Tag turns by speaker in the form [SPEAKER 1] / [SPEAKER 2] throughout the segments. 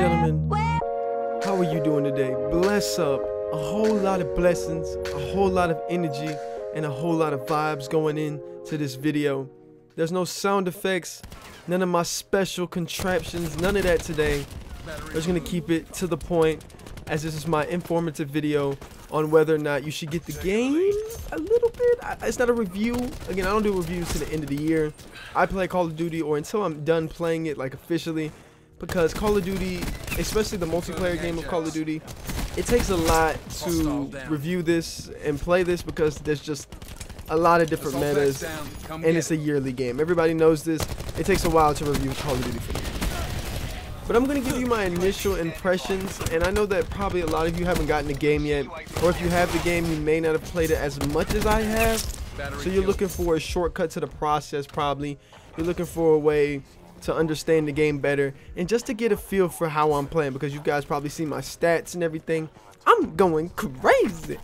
[SPEAKER 1] gentlemen, how are you doing today? Bless up. A whole lot of blessings, a whole lot of energy, and a whole lot of vibes going into this video. There's no sound effects, none of my special contraptions, none of that today. We're just gonna keep it to the point, as this is my informative video on whether or not you should get the game a little bit. It's not a review. Again, I don't do reviews to the end of the year. I play Call of Duty or until I'm done playing it like officially, because Call of Duty, especially the multiplayer game of Call of Duty, it takes a lot to review this and play this because there's just a lot of different metas and it's a yearly game. Everybody knows this. It takes a while to review Call of Duty for me. But I'm going to give you my initial impressions, and I know that probably a lot of you haven't gotten the game yet, or if you have the game, you may not have played it as much as I have. So you're looking for a shortcut to the process probably. You're looking for a way to understand the game better and just to get a feel for how I'm playing, because you guys probably see my stats and everything. I'm going crazy.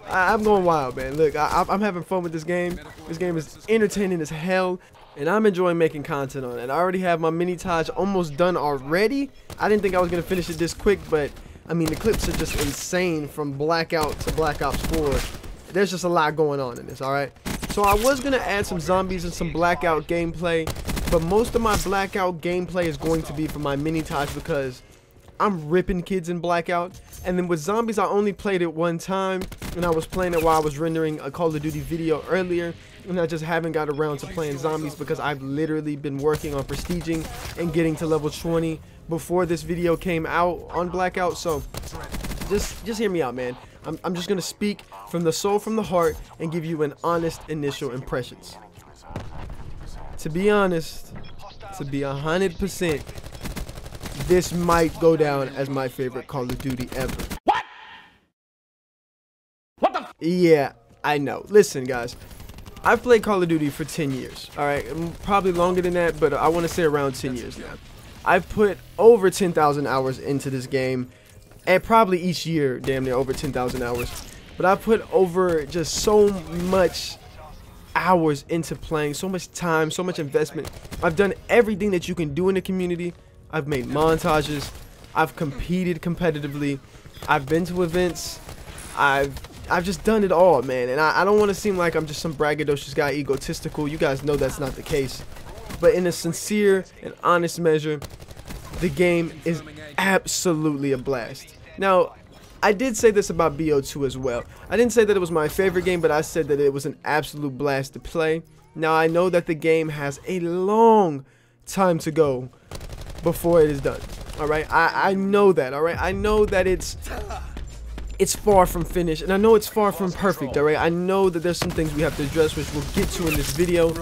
[SPEAKER 1] I'm going wild, man. Look, I'm having fun with this game. This game is entertaining as hell, and I'm enjoying making content on it. I already have my mini Taj almost done already. I didn't think I was going to finish it this quick, but I mean, the clips are just insane from Blackout to Black Ops 4. There's just a lot going on in this, alright? So I was going to add some zombies and some Blackout gameplay, but most of my Blackout gameplay is going to be for my mini Taj because I'm ripping kids in Blackout. And then with zombies, I only played it one time, and I was playing it while I was rendering a Call of Duty video earlier, and I just haven't got around to playing zombies because I've literally been working on prestiging and getting to level 20 before this video came out on Blackout. So just hear me out, man. I'm just gonna speak from the soul, from the heart, and give you an honest initial impressions. To be honest, to be 100%, this might go down as my favorite Call of Duty ever. What the? Yeah, I know. Listen, guys, I've played Call of Duty for 10 years. All right, probably longer than that, but I want to say around 10 years now. I've put over 10,000 hours into this game, and probably each year, damn near over 10,000 hours. But I put over just so much hours into playing, so much time, so much investment. I've done everything that you can do in the community. I've made montages. I've competed competitively. I've been to events. I've just done it all, man. And I don't want to seem like I'm just some braggadocious guy, egotistical. You guys know that's not the case. But in a sincere and honest measure, the game is absolutely a blast. Now, I did say this about BO2 as well. I didn't say that it was my favorite game, but I said that it was an absolute blast to play. Now, I know that the game has a long time to go before it is done. Alright, I know that. Alright, I know that it's far from finished, and I know it's far from perfect. Alright, I know that there's some things we have to address, which we'll get to in this video,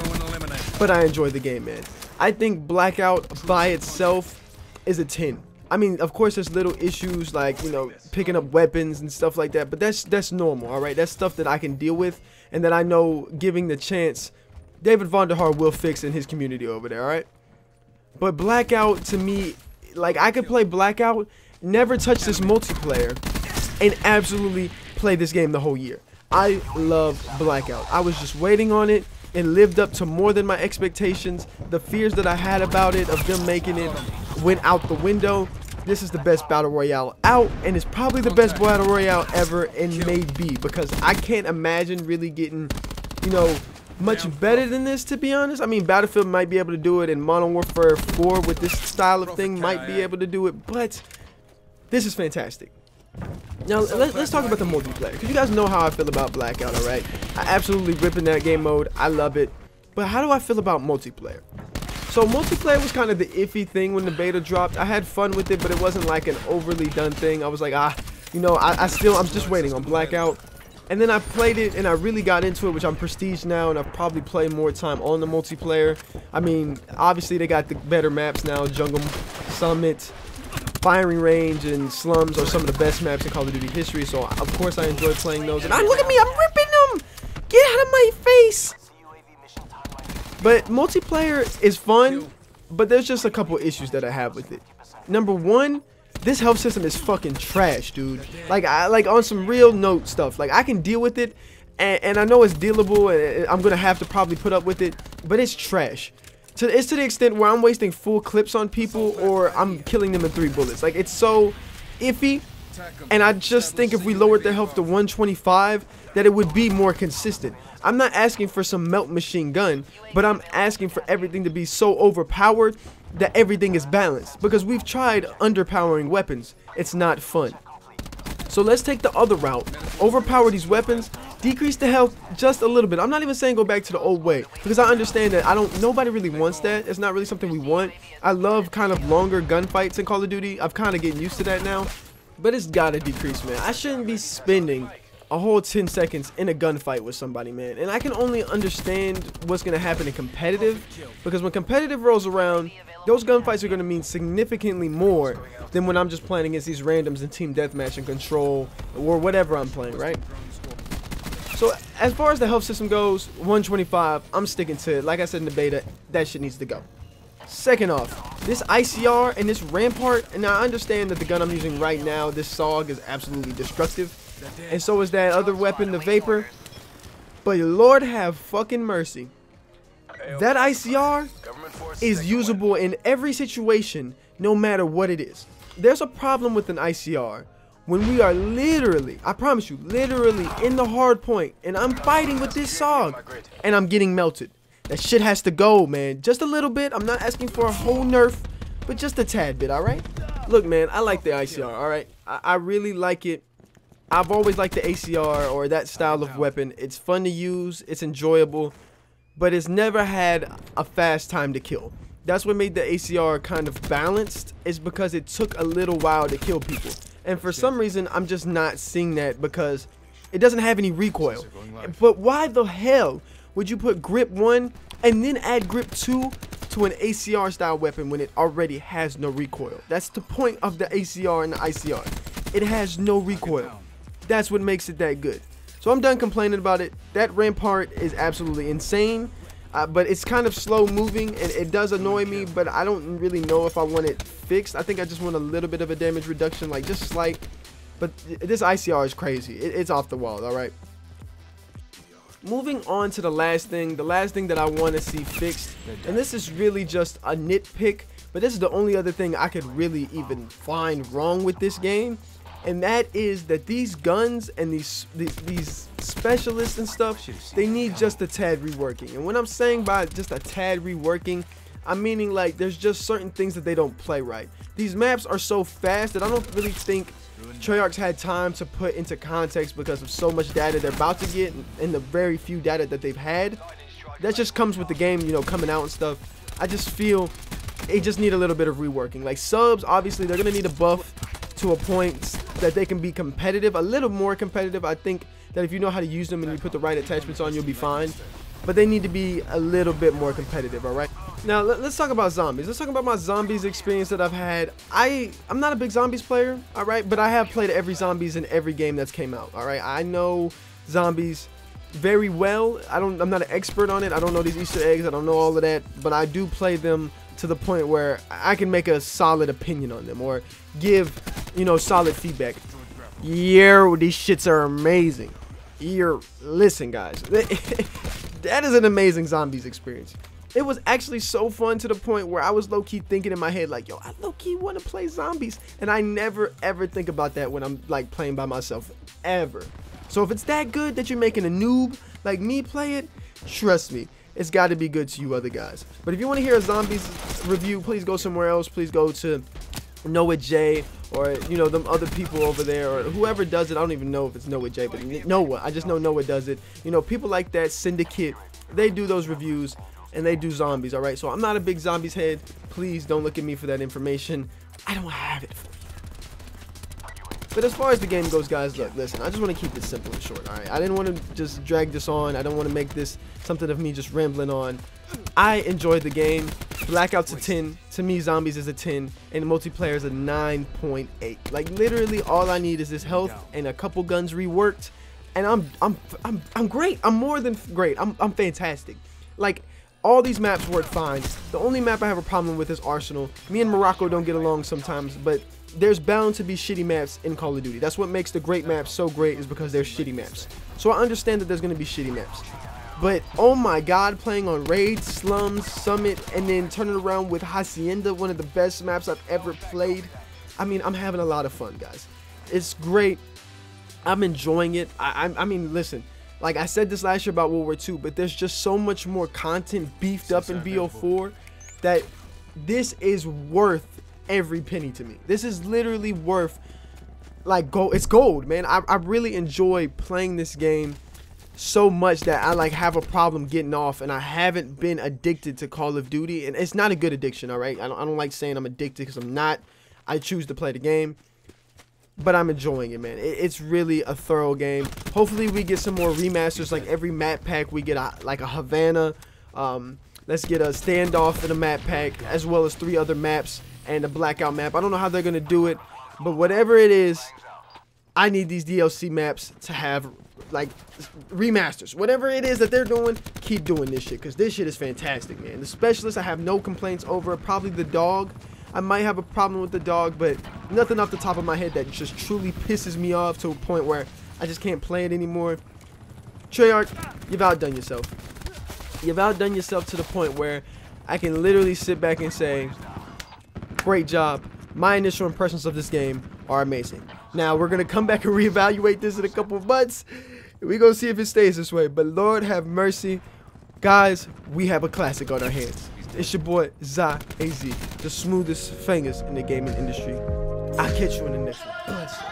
[SPEAKER 1] but I enjoy the game, man. I think Blackout by itself is a 10. I mean, of course, there's little issues like, you know, picking up weapons and stuff like that, but that's normal. Alright, that's stuff that I can deal with, and that I know, giving the chance, David Vonderhaar will fix in his community over there. Alright. But Blackout, to me, like, I could play Blackout, never touch this multiplayer, and absolutely play this game the whole year. I love Blackout. I was just waiting on it. It lived up to more than my expectations. The fears that I had about it, of them making it, went out the window. This is the best Battle Royale out, and it's probably the best Battle Royale ever, and may be, because I can't imagine really getting, you know, much better than this, to be honest. I mean, Battlefield might be able to do it, and Modern Warfare 4 with this style of thing might be able to do it, but this is fantastic. Now, let's talk about the multiplayer, because you guys know how I feel about Blackout, alright? I absolutely rip in that game mode. I love it. But how do I feel about multiplayer? So, multiplayer was kind of the iffy thing when the beta dropped. I had fun with it, but it wasn't like an overly done thing. I was like, you know, I'm just waiting on Blackout. And then I played it, and I really got into it, which I'm prestige now, and I've probably played more time on the multiplayer. I mean, obviously they got the better maps now. Jungle, Summit, Firing Range, and Slums are some of the best maps in Call of Duty history. So of course I enjoy playing those. And look at me, I'm ripping them. Get out of my face. But multiplayer is fun, but there's just a couple issues that I have with it. Number one, this health system is fucking trash, dude. Like on some real note stuff. Like, I can deal with it, and I know it's dealable, and I'm gonna have to probably put up with it, but it's trash. It's to the extent where I'm wasting full clips on people or I'm killing them in 3 bullets. Like, it's so iffy. And I just think if we lowered their health to 125, that it would be more consistent. I'm not asking for some melt machine gun, but I'm asking for everything to be so overpowered that everything is balanced. Because we've tried underpowering weapons. It's not fun. So let's take the other route. Overpower these weapons, decrease the health just a little bit. I'm not even saying go back to the old way, because I understand that nobody really wants that. It's not really something we want. I love kind of longer gunfights in Call of Duty. I've kind of getting used to that now. But it's gotta decrease, man. I shouldn't be spending a whole 10 seconds in a gunfight with somebody, man. And I can only understand what's gonna happen in competitive, because when competitive rolls around, those gunfights are gonna mean significantly more than when I'm just playing against these randoms in team deathmatch and control or whatever I'm playing, right? So as far as the health system goes, 125, I'm sticking to it. Like I said in the beta, that shit needs to go. Second off, this ICR and this Rampart, and I understand that the gun I'm using right now, this SOG, is absolutely destructive. And so is that other weapon, the Vapor. But Lord have fucking mercy. That ICR is usable in every situation, no matter what it is. There's a problem with an ICR when we are literally, I promise you, literally in the hard point, and I'm fighting with this SOG, and I'm getting melted. That shit has to go, man. Just a little bit. I'm not asking for a whole nerf, but just a tad bit, alright? Look, man, I like the ICR, alright? I really like it. I've always liked the ACR or that style of weapon. It's fun to use, it's enjoyable, but it's never had a fast time to kill. That's what made the ACR kind of balanced, is because it took a little while to kill people. And for some reason, I'm just not seeing that because it doesn't have any recoil. But why the hell would you put grip 1 and then add grip 2 to an ACR style weapon when it already has no recoil? That's the point of the ACR and the ICR. It has no recoil. That's what makes it that good. So I'm done complaining about it. That Rampart is absolutely insane, but it's kind of slow moving and it does annoy me, but I don't really know if I want it fixed. I think I just want a little bit of a damage reduction, like just slight. But this ICR is crazy. It's off the wall, all right? Moving on to the last thing that I want to see fixed, and this is really just a nitpick, but this is the only other thing I could really even find wrong with this game, and that is that these guns and these specialists and stuff, they need just a tad reworking. And when I'm saying by just a tad reworking, I'm meaning like there's just certain things that they don't play right. These maps are so fast that I don't really think Treyarch's had time to put into context because of so much data they're about to get and the very few data that they've had. That just comes with the game, you know, coming out and stuff. I just feel they just need a little bit of reworking. Like subs, obviously they're gonna need a buff to a point that they can be competitive, a little more competitive. I think that if you know how to use them and you put the right attachments on, you'll be fine. But they need to be a little bit more competitive, all right? Now, let's talk about zombies. Let's talk about my zombies experience that I've had. I'm not a big zombies player, all right? But I have played every zombies in every game that's came out, all right? I know zombies very well. I'm not an expert on it. I don't know these Easter eggs. I don't know all of that. But I do play them to the point where I can make a solid opinion on them or give, you know, solid feedback. Yeah, these shits are amazing. Listen, guys. That is an amazing zombies experience. It was actually so fun to the point where I was low-key thinking in my head like, yo, I low-key want to play zombies. And I never, ever think about that when I'm like playing by myself, ever. So if it's that good that you're making a noob like me play it, trust me, it's got to be good to you other guys. But if you want to hear a zombies review, please go somewhere else. Please go to Noah J, or you know, them other people over there, or whoever does it. I don't even know if it's Noah J, but Noah, I just know Noah does it. You know, people like that, Syndicate, they do those reviews and they do zombies, all right? So I'm not a big zombies head. Please don't look at me for that information. I don't have it for you. But as far as the game goes, guys, look, listen, I just want to keep it simple and short, all right? I didn't want to just drag this on. I don't want to make this something of me just rambling on. I enjoyed the game. Blackout's a 10. To me, zombies is a 10, and multiplayer is a 9.8. Like literally, all I need is this health and a couple guns reworked, and I'm great. I'm more than great. I'm fantastic. Like all these maps work fine. The only map I have a problem with is Arsenal. Me and Morocco don't get along sometimes, but there's bound to be shitty maps in Call of Duty. That's what makes the great maps so great, is because they're shitty maps. So I understand that there's going to be shitty maps. But oh my god, playing on Raid, Slums, Summit, and then turning around with Hacienda, one of the best maps I've ever played. I mean, I'm having a lot of fun, guys. It's great. I'm enjoying it. I mean, listen, like I said this last year about World War II, but there's just so much more content beefed up in BO4 that this is worth every penny to me. This is literally worth, like, gold. It's gold, man. I really enjoy playing this game so much that I like have a problem getting off, and I haven't been addicted to Call of Duty, and it's not a good addiction, all right? I don't like saying I'm addicted, because I'm not. I choose to play the game, but I'm enjoying it, man. It's really a thorough game. Hopefully we get some more remasters. Like every map pack we get like a Havana, let's get a standoff in a map pack, as well as 3 other maps and a blackout map. I don't know how they're gonna do it, but whatever it is, I need these DLC maps to have like remasters. Whatever it is that they're doing, keep doing this shit, because this shit is fantastic, man. The specialist, I have no complaints over. Probably the dog. I might have a problem with the dog, but nothing off the top of my head that just truly pisses me off to a point where I just can't play it anymore. Treyarch, you've outdone yourself. You've outdone yourself to the point where I can literally sit back and say, great job. My initial impressions of this game are amazing. Now, we're going to come back and reevaluate this in a couple of months. We're going to see if it stays this way. But Lord have mercy. Guys, we have a classic on our hands. It's your boy, Za AZ, the smoothest fingers in the gaming industry. I'll catch you in the next one. Bless.